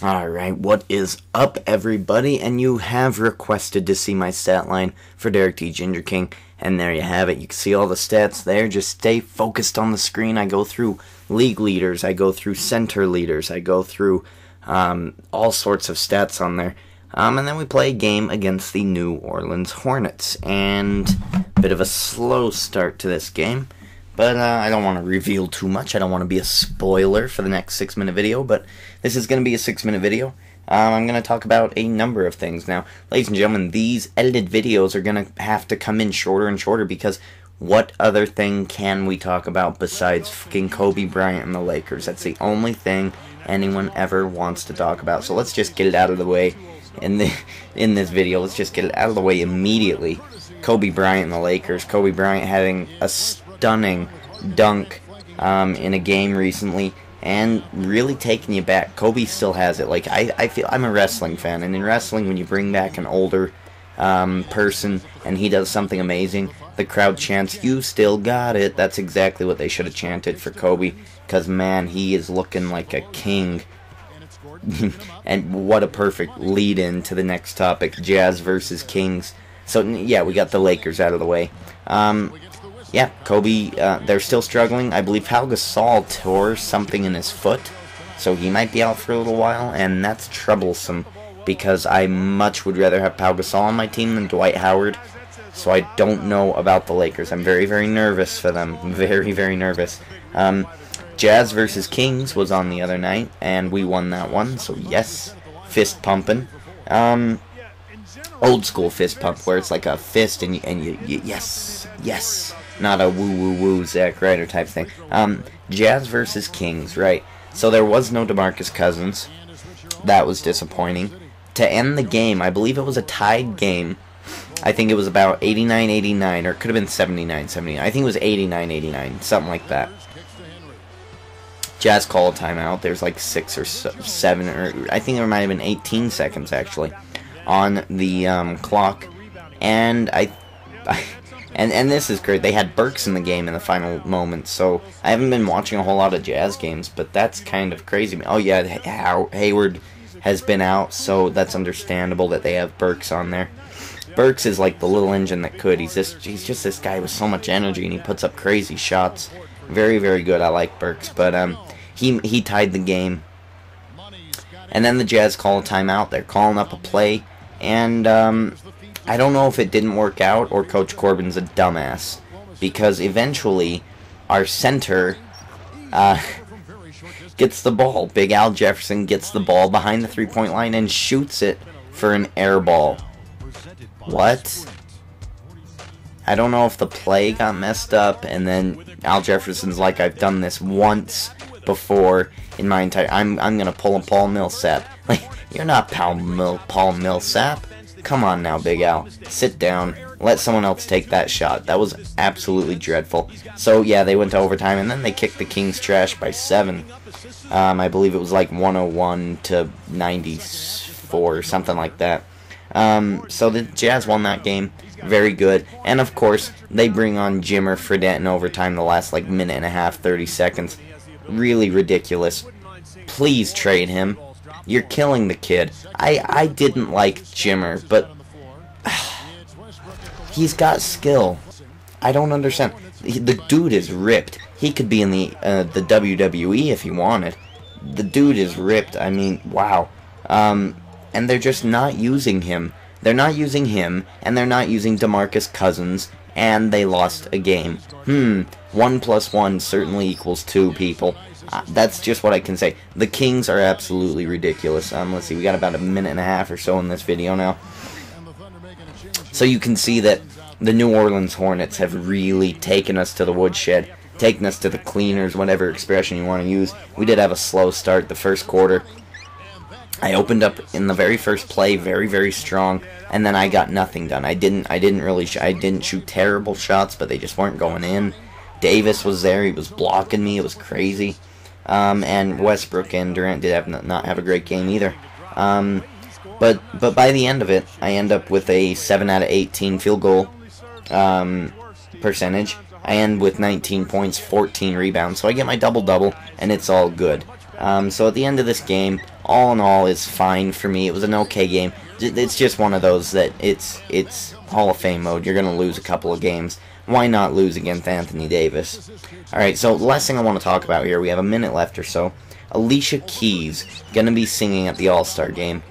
Alright, what is up, everybody? And you have requested to see my stat line for Derek T. Ginger King, and there you have it. You can see all the stats there. Just stay focused on the screen. I go through league leaders, I go through center leaders, I go through all sorts of stats on there. And then we play a game against the New Orleans Hornets, and a bit of a slow start to this game. But I don't want to reveal too much. I don't want to be a spoiler for the next 6-minute video, but this is going to be a 6-minute video. I'm going to talk about a number of things. Now, ladies and gentlemen, these edited videos are going to have to come in shorter and shorter because what other thing can we talk about besides fucking Kobe Bryant and the Lakers? That's the only thing anyone ever wants to talk about. So let's just get it out of the way in this video. Let's just get it out of the way immediately. Kobe Bryant and the Lakers. Kobe Bryant having a stunning dunk in a game recently and really taking you back. Kobe still has it. Like, I feel I'm a wrestling fan, and in wrestling, when you bring back an older person and he does something amazing, the crowd chants, "You still got it." That's exactly what they should have chanted for Kobe, because man, he is looking like a king. And what a perfect lead in to the next topic, Jazz versus Kings. So yeah, we got the Lakers out of the way. Yeah, Kobe, they're still struggling. I believe Pau Gasol tore something in his foot, so he might be out for a little while, and that's troublesome because I much would rather have Pau Gasol on my team than Dwight Howard, so I don't know about the Lakers. I'm very, very nervous for them. Very, very nervous. Jazz versus Kings was on the other night, and we won that one, so yes, fist pumping. Old school fist pump, where it's like a fist and you yes, yes. Not a woo-woo-woo Zack Ryder type thing. Jazz versus Kings, right. So there was no DeMarcus Cousins. That was disappointing. To end the game, I believe it was a tied game. I think it was about 89-89, or it could have been 79-79. I think it was 89-89, something like that. Jazz called a timeout. There's like 6 or 7, or I think there might have been 18 seconds, actually, on the clock. And And this is great. They had Burks in the game in the final moments, so I haven't been watching a whole lot of Jazz games, but that's kind of crazy. Oh yeah, Hayward has been out, so that's understandable that they have Burks on there. Burks is like the little engine that could. He's just this guy with so much energy, and he puts up crazy shots. Very, very good. I like Burks, but he tied the game. And then the Jazz call a timeout. They're calling up a play, and I don't know if it didn't work out or Coach Corbin's a dumbass, because eventually our center gets the ball. Big Al Jefferson gets the ball behind the three-point line and shoots it for an air ball. What? I don't know if the play got messed up, and then Al Jefferson's like, I've done this once before in my entire... I'm gonna pull a Paul Millsap. Like, you're not Paul Millsap. Come on now, Big Al. Sit down. Let someone else take that shot. That was absolutely dreadful. So, yeah, they went to overtime, and then they kicked the Kings trash by 7. I believe it was like 101-94 or something like that. So the Jazz won that game. Very good. And, of course, they bring on Jimmer Fredette in overtime the last, like, minute and a half, 30 seconds. Really ridiculous. Please trade him. You're killing the kid. I didn't like Jimmer, but he's got skill. I don't understand. The dude is ripped. He could be in the WWE if he wanted. The dude is ripped. I mean, wow. And they're just not using him. They're not using him, and they're not using DeMarcus Cousins, and they lost a game. 1 + 1 certainly equals 2, people. That's just what I can say. The Kings are absolutely ridiculous. Let's see, we got about a minute and a half or so in this video now. So you can see that the New Orleans Hornets have really taken us to the woodshed, taken us to the cleaners, whatever expression you want to use. We did have a slow start the first quarter. I opened up in the very first play very, very strong, and then I got nothing done. I didn't shoot terrible shots, but they just weren't going in. Davis was there. He was blocking me. It was crazy. And Westbrook and Durant did not have a great game either. But by the end of it, I end up with a 7 out of 18 field goal percentage. I end with 19 points, 14 rebounds. So I get my double-double, and it's all good. So at the end of this game, all in all is fine for me. It was an okay game. It's just one of those that it's Hall of Fame mode. You're going to lose a couple of games. Why not lose against Anthony Davis? Alright, so the last thing I want to talk about here, we have a minute left or so. Alicia Keys going to be singing at the All-Star game.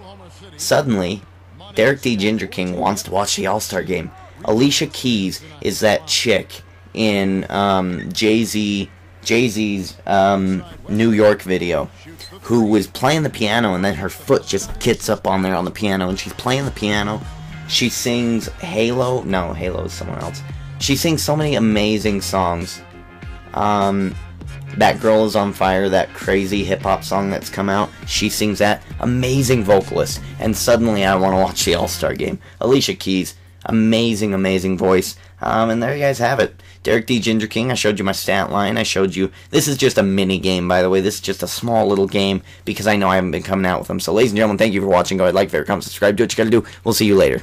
Suddenly, Derek D. Ginger King wants to watch the All-Star game. Alicia Keys is that chick in Jay-Z's New York video, who was playing the piano, and then her foot just gets up on there on the piano, and she's playing the piano. She sings Halo. No, Halo is someone else. She sings so many amazing songs. That Girl Is on Fire, that crazy hip-hop song that's come out, she sings that. Amazing vocalist. And suddenly I want to watch the All-Star game. Alicia Keys, amazing, amazing voice. And there you guys have it. Derek D. Ginger King, I showed you my stat line. I showed you, this is just a mini game, by the way. This is just a small little game because I know I haven't been coming out with them. So ladies and gentlemen, thank you for watching. Go ahead, like, favorite, comment, subscribe, do what you gotta do. We'll see you later.